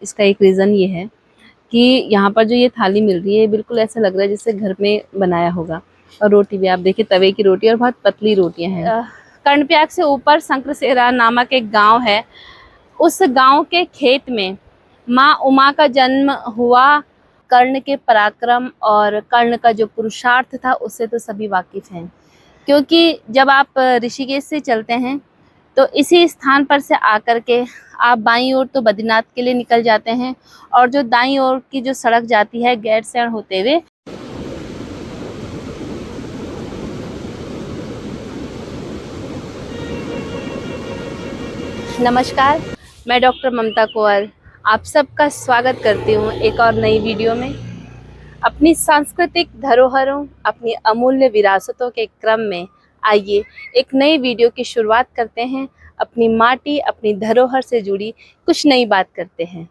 इसका एक रीज़न ये है कि यहाँ पर जो ये थाली मिल रही है बिल्कुल ऐसा लग रहा है जैसे घर में बनाया होगा। और रोटी भी आप देखिए, तवे की रोटी और बहुत पतली रोटियां हैं। कर्णप्रयाग से ऊपर शंकरसेरा नामक एक गांव है। उस गांव के खेत में माँ उमा का जन्म हुआ। कर्ण के पराक्रम और कर्ण का जो पुरुषार्थ था उससे तो सभी वाकिफ हैं, क्योंकि जब आप ऋषिकेश से चलते हैं तो इसी स्थान पर से आकर के आप बाईं ओर तो बद्रीनाथ के लिए निकल जाते हैं, और जो दाईं ओर की जो सड़क जाती है गैरसैंण होते हुए, नमस्कार, मैं डॉक्टर ममता कुंवर आप सबका स्वागत करती हूँ एक और नई वीडियो में। अपनी सांस्कृतिक धरोहरों, अपनी अमूल्य विरासतों के क्रम में आइए एक नई वीडियो की शुरुआत करते हैं। अपनी माटी, अपनी धरोहर से जुड़ी कुछ नई बात करते हैं।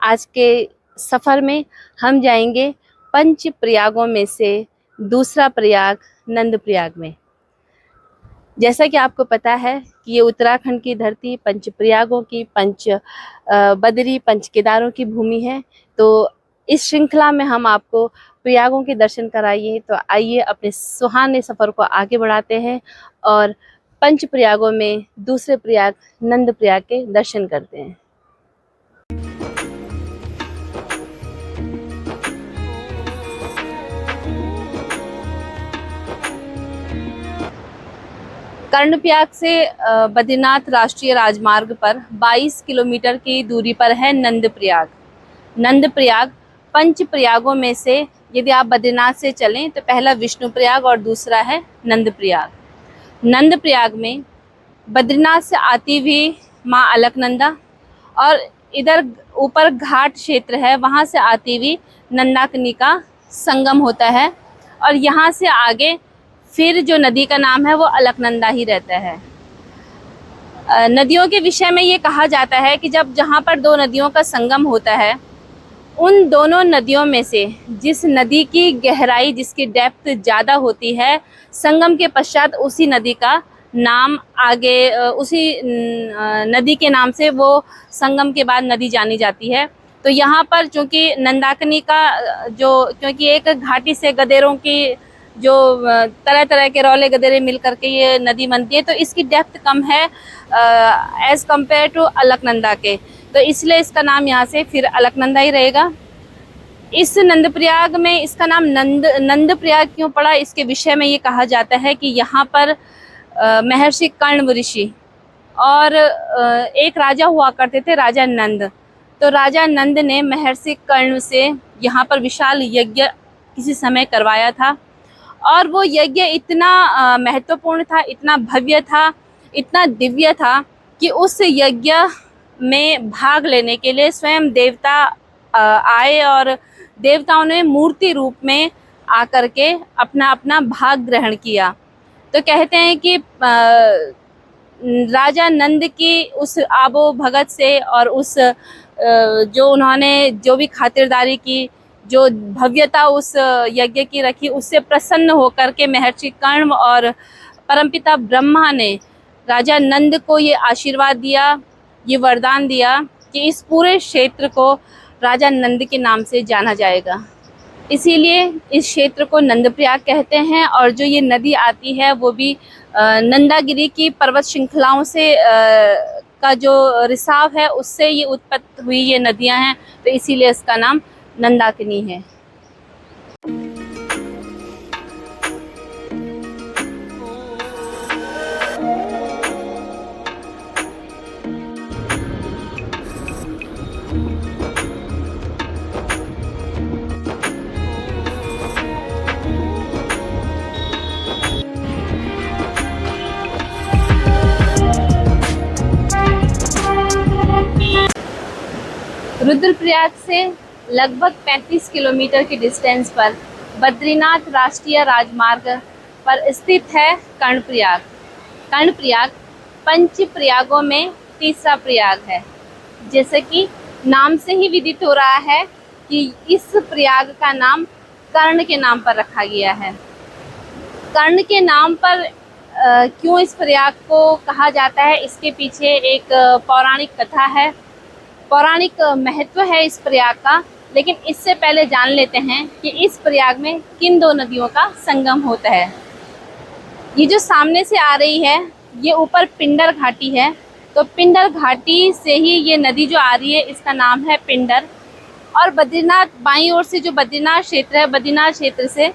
आज के सफ़र में हम जाएंगे पंच प्रयागों में से दूसरा प्रयाग नंद प्रयाग में। जैसा कि आपको पता है कि ये उत्तराखंड की धरती पंच प्रयागों की, पंच बद्री, पंच केदारों की भूमि है। तो इस श्रृंखला में हम आपको प्रयागों के दर्शन कराइए। तो आइए अपने सुहाने सफ़र को आगे बढ़ाते हैं और पंच प्रयागों में दूसरे प्रयाग नंद प्रयाग के दर्शन करते हैं। कर्णप्रयाग से बद्रीनाथ राष्ट्रीय राजमार्ग पर 22 किलोमीटर की दूरी पर है नंद प्रयाग। नंद प्रयाग पंच प्रयागों में से, यदि आप बद्रीनाथ से चलें तो पहला विष्णु प्रयाग और दूसरा है नंद प्रयाग। नंद प्रयाग में बद्रीनाथ से आती हुई माँ अलकनंदा और इधर ऊपर घाट क्षेत्र है, वहाँ से आती हुई नंदाकिनी का संगम होता है। और यहाँ से आगे फिर जो नदी का नाम है वो अलकनंदा ही रहता है। नदियों के विषय में ये कहा जाता है कि जब जहाँ पर दो नदियों का संगम होता है, उन दोनों नदियों में से जिस नदी की गहराई, जिसकी डेप्थ ज़्यादा होती है, संगम के पश्चात उसी नदी का नाम आगे, उसी नदी के नाम से वो संगम के बाद नदी जानी जाती है। तो यहाँ पर चूँकि नंदाकिनी का क्योंकि एक घाटी से गदेरों की जो तरह तरह के रौले गदेरे मिल करके ये नदी बनती है, तो इसकी डेप्थ कम है एज़ कम्पेयर टू अलकनंदा के। तो इसलिए इसका नाम यहाँ से फिर अलकनंदा ही रहेगा। इस नंद प्रयाग में इसका नाम नंद प्रयाग क्यों पड़ा, इसके विषय में ये कहा जाता है कि यहाँ पर महर्षि कर्ण ऋषि और एक राजा हुआ करते थे, राजा नंद। तो राजा नंद ने महर्षि कर्ण से यहाँ पर विशाल यज्ञ किसी समय करवाया था, और वो यज्ञ इतना महत्वपूर्ण था, इतना भव्य था, इतना दिव्य था कि उस यज्ञ में भाग लेने के लिए स्वयं देवता आए, और देवताओं ने मूर्ति रूप में आकर के अपना अपना भाग ग्रहण किया। तो कहते हैं कि राजा नंद की उस आबो भगत से और उस जो उन्होंने जो भी खातिरदारी की, जो भव्यता उस यज्ञ की रखी, उससे प्रसन्न होकर के महर्षि कर्ण और परमपिता ब्रह्मा ने राजा नंद को ये आशीर्वाद दिया, ये वरदान दिया कि इस पूरे क्षेत्र को राजा नंद के नाम से जाना जाएगा। इसीलिए इस क्षेत्र को नंद प्रयाग कहते हैं। और जो ये नदी आती है वो भी नंदागिरी की पर्वत श्रृंखलाओं से का जो रिसाव है उससे ये उत्पत्ति हुई ये नदियां हैं, तो इसीलिए इसका नाम नंदाकिनी है। रुद्रप्रयाग से लगभग 35 किलोमीटर की डिस्टेंस पर बद्रीनाथ राष्ट्रीय राजमार्ग पर स्थित है कर्णप्रयाग। कर्णप्रयाग पंच प्रयागों में तीसरा प्रयाग है। जैसे कि नाम से ही विदित हो रहा है कि इस प्रयाग का नाम कर्ण के नाम पर रखा गया है। कर्ण के नाम पर क्यों इस प्रयाग को कहा जाता है, इसके पीछे एक पौराणिक कथा है। पौराणिक महत्व है इस प्रयाग का। लेकिन इससे पहले जान लेते हैं कि इस प्रयाग में किन दो नदियों का संगम होता है। ये जो सामने से आ रही है, ये ऊपर पिंडर घाटी है। तो पिंडर घाटी से ही ये नदी जो आ रही है, इसका नाम है पिंडर। और बद्रीनाथ, बाईं ओर से जो बद्रीनाथ क्षेत्र है, बद्रीनाथ क्षेत्र से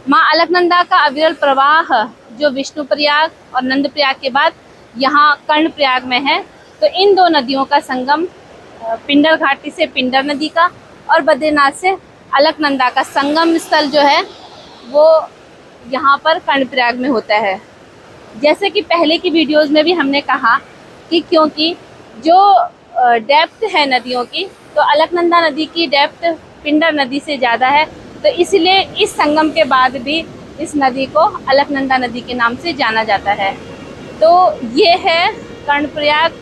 माँ अलकनंदा का अविरल प्रवाह जो विष्णु प्रयाग और नंद प्रयाग के बाद यहाँ कर्ण प्रयाग में है। तो इन दो नदियों का संगम पिंडर घाटी से पिंडर नदी का और बद्रीनाथ से अलकनंदा का संगम स्थल जो है वो यहाँ पर कर्ण प्रयाग में होता है। जैसे कि पहले की वीडियोस में भी हमने कहा कि क्योंकि जो डेप्थ है नदियों की, तो अलकनंदा नदी की डेप्थ पिंडर नदी से ज़्यादा है, तो इसलिए इस संगम के बाद भी इस नदी को अलकनंदा नदी के नाम से जाना जाता है। तो ये है कर्णप्रयाग,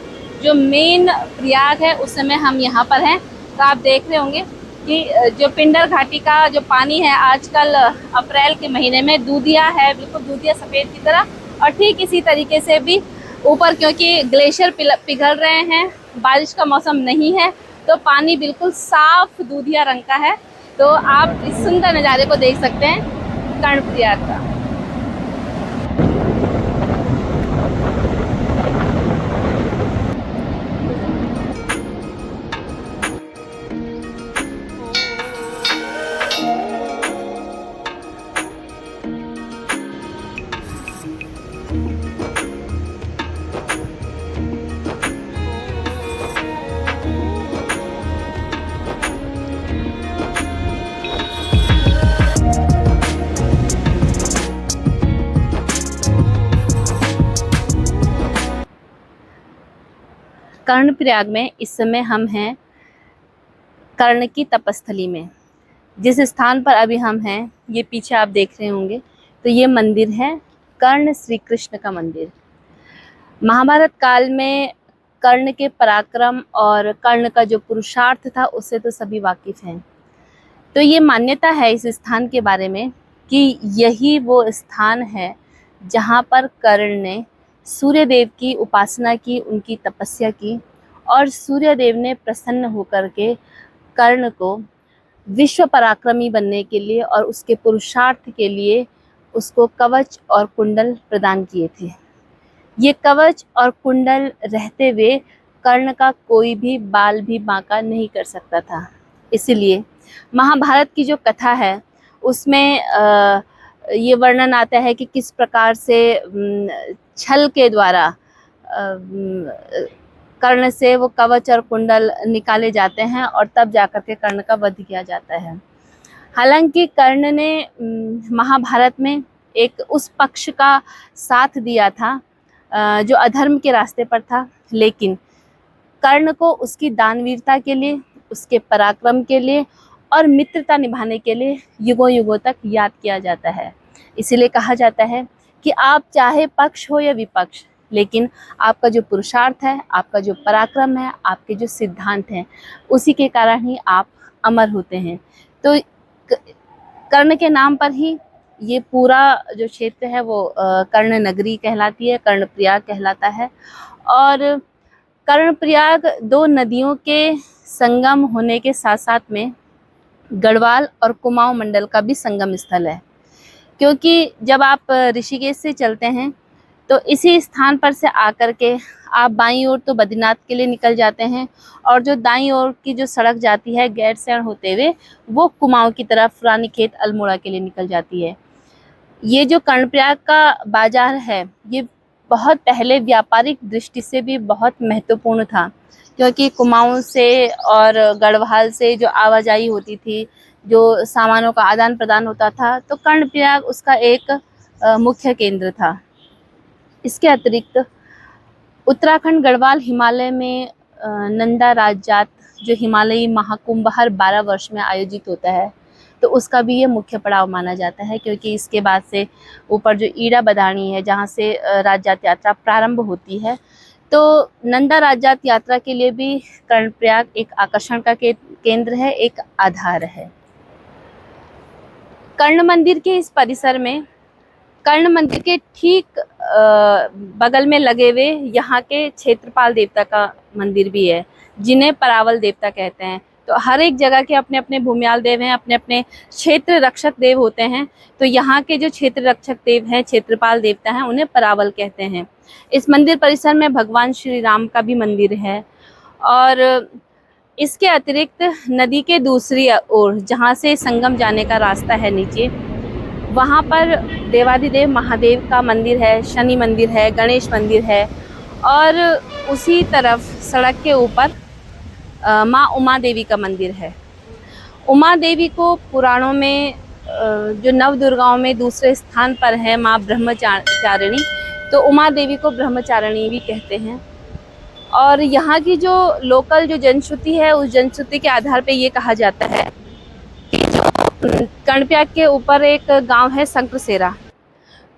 जो मेन प्रयाग है उस समय हम यहाँ पर हैं। तो आप देख रहे होंगे कि जो पिंडर घाटी का जो पानी है आजकल अप्रैल के महीने में दूधिया है, बिल्कुल दूधिया सफ़ेद की तरह। और ठीक इसी तरीके से भी ऊपर, क्योंकि ग्लेशियर पिघल रहे हैं, बारिश का मौसम नहीं है, तो पानी बिल्कुल साफ दूधिया रंग का है। तो आप इस सुंदर नज़ारे को देख सकते हैं कर्णप्रयाग का। कर्णप्रयाग में इस समय हम हैं कर्ण की तपस्थली में। जिस स्थान पर अभी हम हैं, ये पीछे आप देख रहे होंगे, तो ये मंदिर है कर्ण श्री कृष्ण का मंदिर। महाभारत काल में कर्ण के पराक्रम और कर्ण का जो पुरुषार्थ था उससे तो सभी वाकिफ हैं। तो ये मान्यता है इस स्थान के बारे में कि यही वो स्थान है जहाँ पर कर्ण ने सूर्य देव की उपासना की, उनकी तपस्या की, और सूर्य देव ने प्रसन्न होकर के कर्ण को विश्व पराक्रमी बनने के लिए और उसके पुरुषार्थ के लिए उसको कवच और कुंडल प्रदान किए थे। ये कवच और कुंडल रहते हुए कर्ण का कोई भी बाल भी बांका नहीं कर सकता था। इसलिए महाभारत की जो कथा है उसमें ये वर्णन आता है कि किस प्रकार से छल के द्वारा कर्ण से वो कवच और कुंडल निकाले जाते हैं और तब जाकर के कर्ण का वध किया जाता है। हालांकि कर्ण ने महाभारत में एक उस पक्ष का साथ दिया था जो अधर्म के रास्ते पर था, लेकिन कर्ण को उसकी दानवीरता के लिए, उसके पराक्रम के लिए और मित्रता निभाने के लिए युगों युगों तक याद किया जाता है। इसीलिए कहा जाता है कि आप चाहे पक्ष हो या विपक्ष, लेकिन आपका जो पुरुषार्थ है, आपका जो पराक्रम है, आपके जो सिद्धांत हैं, उसी के कारण ही आप अमर होते हैं। तो कर्ण के नाम पर ही ये पूरा जो क्षेत्र है वो कर्ण नगरी कहलाती है, कर्णप्रयाग कहलाता है। और कर्णप्रयाग दो नदियों के संगम होने के साथ साथ में गढ़वाल और कुमाऊं मंडल का भी संगम स्थल है, क्योंकि जब आप ऋषिकेश से चलते हैं तो इसी स्थान पर से आकर के आप बाईं ओर तो बद्रीनाथ के लिए निकल जाते हैं, और जो दाईं ओर की जो सड़क जाती है गैरसैंण होते हुए वो कुमाऊं की तरफ रानीखेत अल्मोड़ा के लिए निकल जाती है। ये जो कर्णप्रयाग का बाजार है ये बहुत पहले व्यापारिक दृष्टि से भी बहुत महत्वपूर्ण था, क्योंकि कुमाऊं से और गढ़वाल से जो आवाजाही होती थी, जो सामानों का आदान प्रदान होता था, तो कर्णप्रयाग उसका एक मुख्य केंद्र था। इसके अतिरिक्त उत्तराखंड गढ़वाल हिमालय में नंदा राजजात जो हिमालयी महाकुंभ हर 12 वर्ष में आयोजित होता है, तो उसका भी ये मुख्य पड़ाव माना जाता है, क्योंकि इसके बाद से ऊपर जो ईड़ा बदाणी है जहाँ से राजजात यात्रा प्रारंभ होती है, तो नंदा राजजात यात्रा के लिए भी कर्णप्रयाग एक आकर्षण का केंद्र है, एक आधार है। कर्ण मंदिर के इस परिसर में, कर्ण मंदिर के ठीक बगल में लगे हुए यहाँ के क्षेत्रपाल देवता का मंदिर भी है, जिन्हें परावल देवता कहते हैं। तो हर एक जगह के अपने अपने भूमियाल देव हैं, अपने अपने क्षेत्र रक्षक देव होते हैं। तो यहाँ के जो क्षेत्र रक्षक देव हैं, क्षेत्रपाल देवता हैं, उन्हें परावल कहते हैं। इस मंदिर परिसर में भगवान श्री राम का भी मंदिर है। और इसके अतिरिक्त नदी के दूसरी ओर जहाँ से संगम जाने का रास्ता है नीचे, वहाँ पर देवाधिदेव महादेव का मंदिर है, शनि मंदिर है, गणेश मंदिर है। और उसी तरफ सड़क के ऊपर माँ उमा देवी का मंदिर है। उमा देवी को पुराणों में जो नव दुर्गाओं में दूसरे स्थान पर है माँ ब्रह्मचारिणी, तो उमा देवी को ब्रह्मचारिणी भी कहते हैं। और यहाँ की जो लोकल जो जनश्रुति है, उस जनश्रुति के आधार पे ये कहा जाता है कि जो कर्णप्रयाग के ऊपर एक गांव है शंकरसेरा,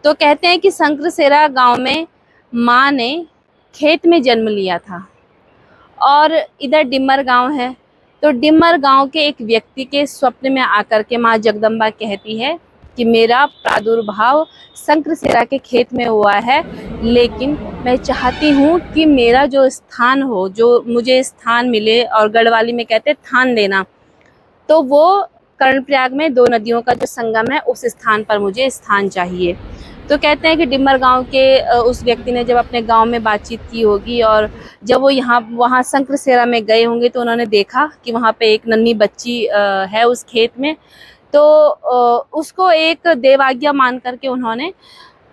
तो कहते हैं कि शंकरसेरा गांव में माँ ने खेत में जन्म लिया था। और इधर डिम्मर गांव है, तो डिम्मर गांव के एक व्यक्ति के स्वप्न में आकर के माँ जगदम्बा कहती है कि मेरा प्रादुर्भाव शंकरसेरा के खेत में हुआ है, लेकिन मैं चाहती हूँ कि मेरा जो स्थान हो, जो मुझे स्थान मिले, और गढ़वाली में कहते हैं थान देना, तो वो कर्णप्रयाग में दो नदियों का जो संगम है उस स्थान पर मुझे स्थान चाहिए। तो कहते हैं कि डिम्मर गांव के उस व्यक्ति ने जब अपने गांव में बातचीत की होगी, और जब वो वहाँ शंकरसेरा में गए होंगे, तो उन्होंने देखा कि वहाँ पे एक नन्ही बच्ची है उस खेत में। तो उसको एक देवाज्ञा मान करके उन्होंने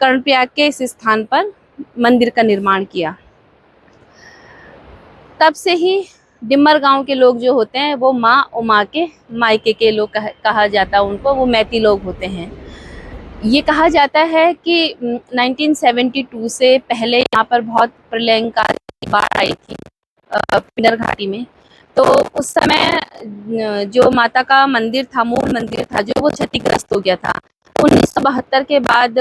कर्णप्रयाग के इस स्थान पर मंदिर का निर्माण किया। तब से ही डिम्मर गांव के लोग जो होते हैं वो माँ उमा के मायके के लोग कहा जाता है उनको, वो मैती लोग होते हैं। ये कहा जाता है कि 1972 से पहले यहाँ पर बहुत प्रलयंकारी बाढ़ आई थी पिंडर घाटी में। तो उस समय जो माता का मंदिर था, मूल मंदिर था, जो वो क्षतिग्रस्त हो गया था। 1972 के बाद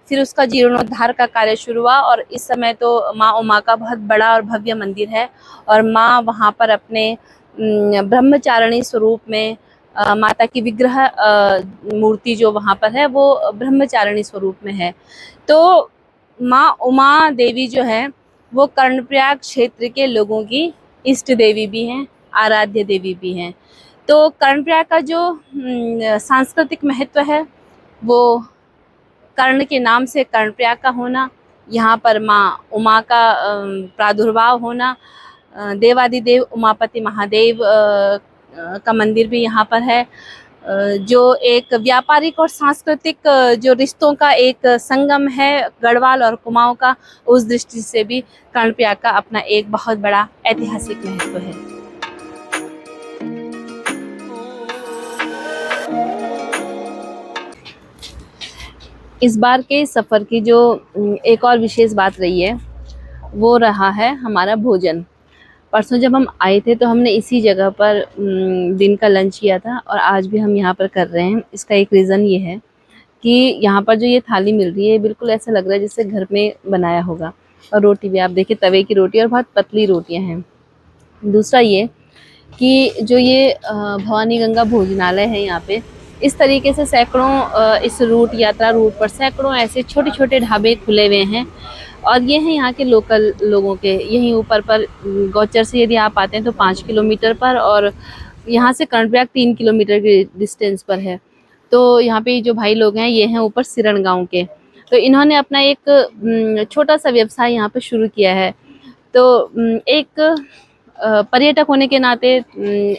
फिर उसका जीर्णोद्धार का कार्य शुरू हुआ, और इस समय तो माँ उमा का बहुत बड़ा और भव्य मंदिर है। और माँ वहाँ पर अपने ब्रह्मचारिणी स्वरूप में माता की विग्रह मूर्ति जो वहाँ पर है वो ब्रह्मचारिणी स्वरूप में है। तो माँ उमा देवी जो है वो कर्णप्रयाग क्षेत्र के लोगों की इष्ट देवी भी हैं, आराध्य देवी भी हैं। तो कर्णप्रयाग का जो सांस्कृतिक महत्व है वो कर्ण के नाम से कर्णप्रयाग का होना, यहाँ पर माँ उमा का प्रादुर्भाव होना, देवाधिदेव उमापति महादेव का मंदिर भी यहाँ पर है, जो एक व्यापारिक और सांस्कृतिक जो रिश्तों का एक संगम है गढ़वाल और कुमाऊं का, उस दृष्टि से भी कर्णप्रयाग का अपना एक बहुत बड़ा ऐतिहासिक महत्व है। इस बार के सफ़र की जो एक और विशेष बात रही है वो रहा है हमारा भोजन। परसों जब हम आए थे तो हमने इसी जगह पर दिन का लंच किया था, और आज भी हम यहाँ पर कर रहे हैं। इसका एक रीज़न ये है कि यहाँ पर जो ये थाली मिल रही है बिल्कुल ऐसा लग रहा है जैसे घर में बनाया होगा। और रोटी भी आप देखिए, तवे की रोटी, और बहुत पतली रोटियाँ हैं। दूसरा ये कि जो ये भवानी गंगा भोजनालय है, यहाँ पे इस तरीके से सैकड़ों इस यात्रा रूट पर सैकड़ों ऐसे छोटे छोटे ढाबे खुले हुए हैं। और ये हैं यहाँ के लोकल लोगों के। यहीं ऊपर पर गौचर से यदि आप आते हैं तो 5 किलोमीटर पर, और यहाँ से कर्णप्रयाग 3 किलोमीटर के डिस्टेंस पर है। तो यहाँ पे जो भाई लोग हैं ये हैं ऊपर सिरण गांव के। तो इन्होंने अपना एक छोटा सा व्यवसाय यहाँ पे शुरू किया है। तो एक पर्यटक होने के नाते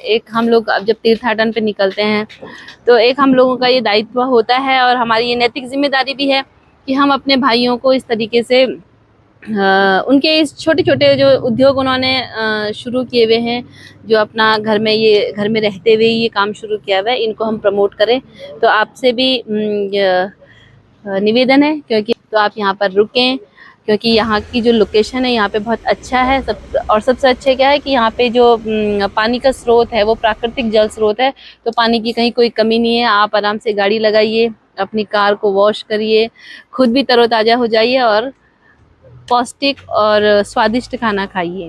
एक हम लोग अब जब तीर्थाटन पे निकलते हैं तो एक हम लोगों का ये दायित्व होता है, और हमारी ये नैतिक जिम्मेदारी भी है कि हम अपने भाइयों को इस तरीके से उनके इस छोटे छोटे जो उद्योग उन्होंने शुरू किए हुए हैं, जो अपना घर में रहते हुए ये काम शुरू किया हुआ है, इनको हम प्रमोट करें। तो आपसे भी निवेदन है क्योंकि तो आप यहाँ पर रुकें, क्योंकि यहाँ की जो लोकेशन है यहाँ पे बहुत अच्छा है। और सबसे अच्छा क्या है कि यहाँ पे जो पानी का स्रोत है वो प्राकृतिक जल स्रोत है, तो पानी की कहीं कोई कमी नहीं है। आप आराम से गाड़ी लगाइए, अपनी कार को वॉश करिए, खुद भी तरोताज़ा हो जाइए और पौष्टिक और स्वादिष्ट खाना खाइए।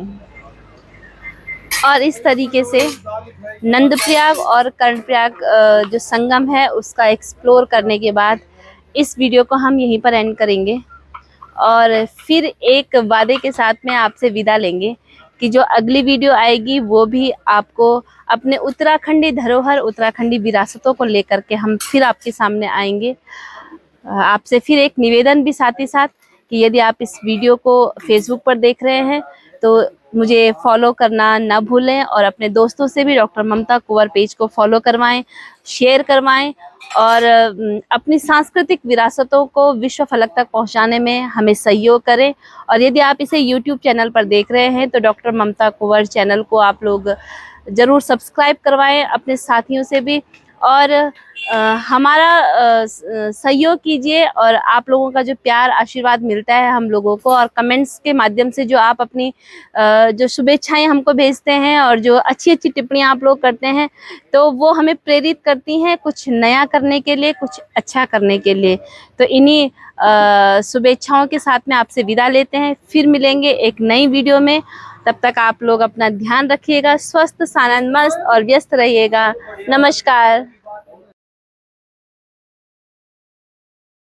और इस तरीके से नंदप्रयाग और कर्णप्रयाग जो संगम है उसका एक्सप्लोर करने के बाद इस वीडियो को हम यहीं पर एंड करेंगे, और फिर एक वादे के साथ में आपसे विदा लेंगे कि जो अगली वीडियो आएगी वो भी आपको अपने उत्तराखंडी धरोहर, उत्तराखंडी विरासतों को लेकर के हम फिर आपके सामने आएंगे। आपसे फिर एक निवेदन भी साथ ही साथ कि यदि आप इस वीडियो को फेसबुक पर देख रहे हैं तो मुझे फॉलो करना ना भूलें, और अपने दोस्तों से भी डॉक्टर ममता कुंवर पेज को फॉलो करवाएं, शेयर करवाएं, और अपनी सांस्कृतिक विरासतों को विश्व फलक तक पहुंचाने में हमें सहयोग करें। और यदि आप इसे यूट्यूब चैनल पर देख रहे हैं तो डॉक्टर ममता कुंवर चैनल को आप लोग ज़रूर सब्सक्राइब करवाएं अपने साथियों से भी, और हमारा सहयोग कीजिए। और आप लोगों का जो प्यार आशीर्वाद मिलता है हम लोगों को, और कमेंट्स के माध्यम से जो आप अपनी जो शुभेच्छाएं हमको भेजते हैं और जो अच्छी अच्छी टिप्पणियां आप लोग करते हैं, तो वो हमें प्रेरित करती हैं कुछ नया करने के लिए, कुछ अच्छा करने के लिए। तो इन्हीं शुभेच्छाओं के साथ में आपसे विदा लेते हैं, फिर मिलेंगे एक नई वीडियो में। तब तक आप लोग अपना ध्यान रखिएगा, स्वस्थ, आनंद, मस्त और व्यस्त रहिएगा। नमस्कार।